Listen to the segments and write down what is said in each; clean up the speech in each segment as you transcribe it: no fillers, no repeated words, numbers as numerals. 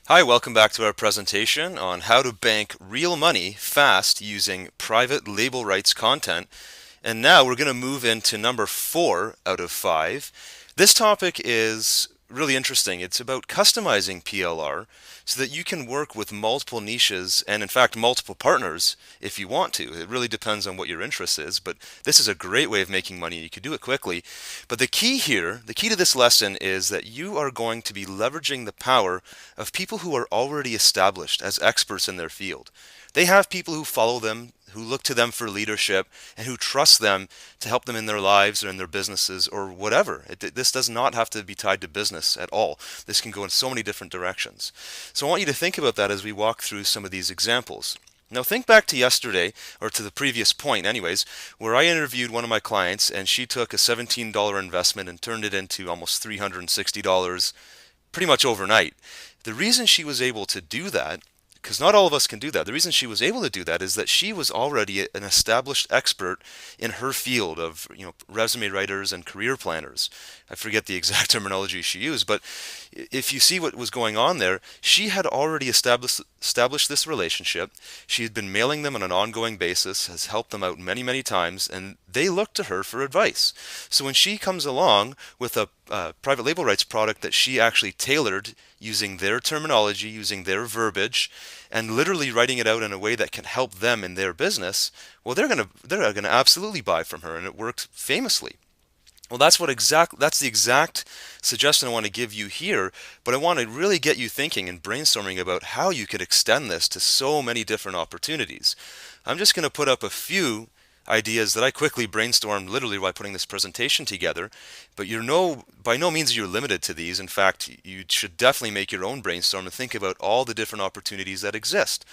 Hi, welcome back to our presentation on how to bank real money fast using private label rights content. And now we're going to move into number 4 out of 5. This topic is really interesting. It's about customizing PLR so that you can work with multiple niches and, in fact, multiple partners if you want to. It really depends on what your interest is, but this is a great way of making money. You can do it quickly. But the key here, the key to this lesson is that you are going to be leveraging the power of people who are already established as experts in their field. They have people who follow them, who look to them for leadership, and who trust them to help them in their lives or in their businesses or whatever. This does not have to be tied to business at all. This can go in so many different directions. So I want you to think about that as we walk through some of these examples. Now think back to yesterday, or to the previous point anyways, where I interviewed one of my clients and she took a $17 investment and turned it into almost $360 pretty much overnight. The reason she was able to do that, because not all of us can do that, the reason she was able to do that is that she was already an established expert in her field of, resume writers and career planners. I forget the exact terminology she used, but if you see what was going on there, she had already established this relationship. She had been mailing them on an ongoing basis, has helped them out many, many times, and they look to her for advice. So when she comes along with a private label rights product that she actually tailored using their terminology, using their verbiage, and literally writing it out in a way that can help them in their business, well, they're gonna absolutely buy from her, and it worked famously. Well, that's the exact suggestion I want to give you here, but I want to really get you thinking and brainstorming about how you could extend this to so many different opportunities. I'm just going to put up a few ideas that I quickly brainstormed literally while putting this presentation together, but by no means you're limited to these. In fact, you should definitely make your own brainstorm and think about all the different opportunities that exist.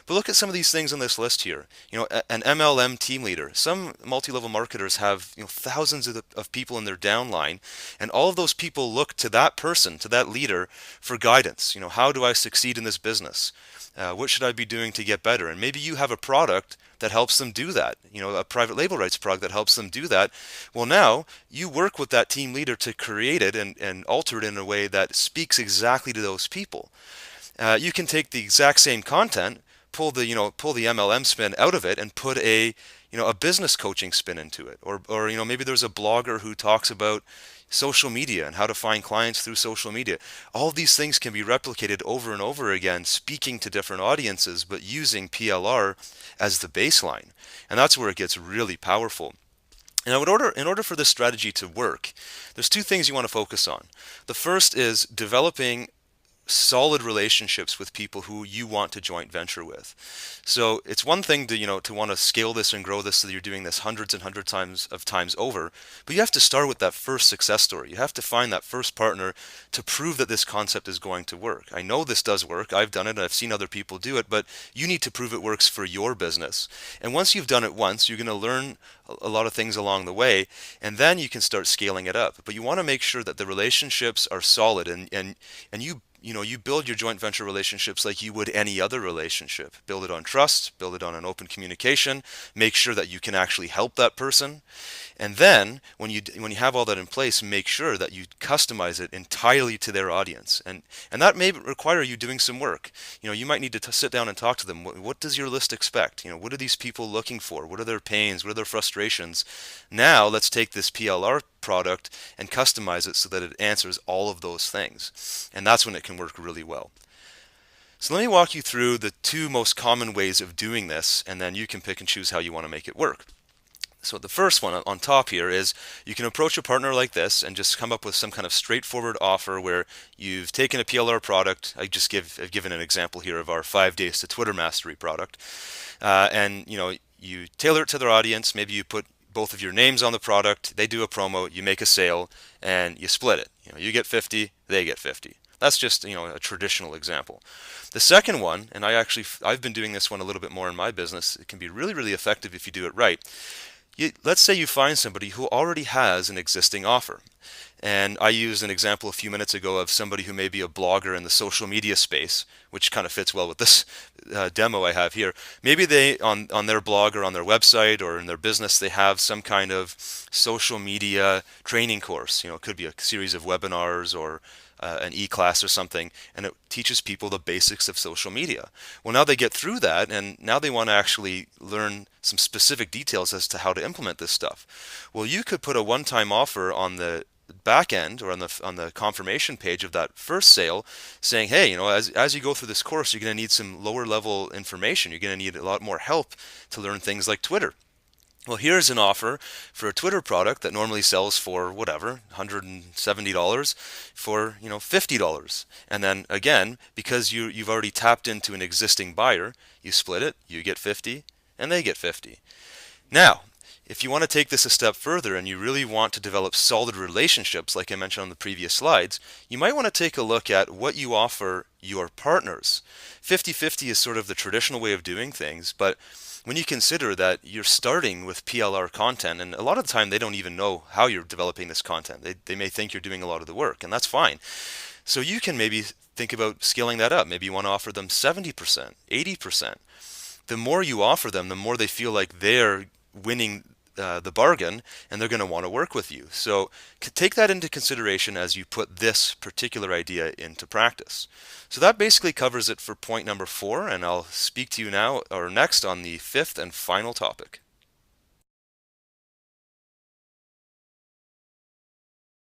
But look at some of these things on this list here. An MLM team leader. Some multi-level marketers have thousands of people in their downline, and all of those people look to that person, to that leader, for guidance. How do I succeed in this business? What should I be doing to get better? And maybe you have a product that helps them do that, a private label rights product that helps them do that. Well, now you work with that team leader to create it and alter it in a way that speaks exactly to those people. You can take the exact same content, pull the MLM spin out of it, and put a business coaching spin into it, or maybe there's a blogger who talks about social media and how to find clients through social media. All these things can be replicated over and over again, speaking to different audiences, but using PLR as the baseline. And that's where it gets really powerful. Now, in order for this strategy to work, there's two things you want to focus on. The first is developing solid relationships with people who you want to joint venture with. So it's one thing to want to scale this and grow this so that you're doing this hundreds and hundreds of times over, but you have to start with that first success story. You have to find that first partner to prove that this concept is going to work. I know this does work. I've done it and I've seen other people do it, but you need to prove it works for your business. And once you've done it once, you're going to learn a lot of things along the way, and then you can start scaling it up. But you want to make sure that the relationships are solid, and you build your joint venture relationships like you would any other relationship. Build it on trust, build it on an open communication, make sure that you can actually help that person. And then when you have all that in place, make sure that you customize it entirely to their audience. And that may require you doing some work. You might need to sit down and talk to them. What does your list expect? What are these people looking for? What are their pains? What are their frustrations? Now let's take this PLR product and customize it so that it answers all of those things. And that's when it can work really well. So let me walk you through the two most common ways of doing this, and then you can pick and choose how you want to make it work. So the first one on top here is you can approach a partner like this and just come up with some kind of straightforward offer where you've taken a PLR product. I've given an example here of our 5 days to Twitter mastery product, and you tailor it to their audience. Maybe you put both of your names on the product. They do a promo, you make a sale, and you split it. You get 50, they get 50. That's just a traditional example. The second one, and I've been doing this one a little bit more in my business. It can be really, really effective if you do it right. Let's say you find somebody who already has an existing offer. And I used an example a few minutes ago of somebody who may be a blogger in the social media space, which kind of fits well with this demo I have here. Maybe they, on their blog or on their website or in their business, they have some kind of social media training course. It could be a series of webinars or an e-class or something, and it teaches people the basics of social media. Well, now they get through that, and now they want to actually learn some specific details as to how to implement this stuff. Well, you could put a one-time offer on the back end or on the confirmation page of that first sale, saying, hey, as you go through this course, you're going to need some lower level information. You're going to need a lot more help to learn things like Twitter. Well, here's an offer for a Twitter product that normally sells for whatever, $170 for, $50. And then again, because you've already tapped into an existing buyer, you split it, you get 50 and they get 50. Now, if you want to take this a step further and you really want to develop solid relationships, like I mentioned on the previous slides, you might want to take a look at what you offer your partners. 50-50 is sort of the traditional way of doing things, but when you consider that you're starting with PLR content, and a lot of the time they don't even know how you're developing this content. They may think you're doing a lot of the work, and that's fine. So you can maybe think about scaling that up. Maybe you want to offer them 70%, 80%. The more you offer them, the more they feel like they're winning the bargain, and they're going to want to work with you. So take that into consideration as you put this particular idea into practice. So that basically covers it for point number 4, and I'll speak to you now or next on the 5th and final topic.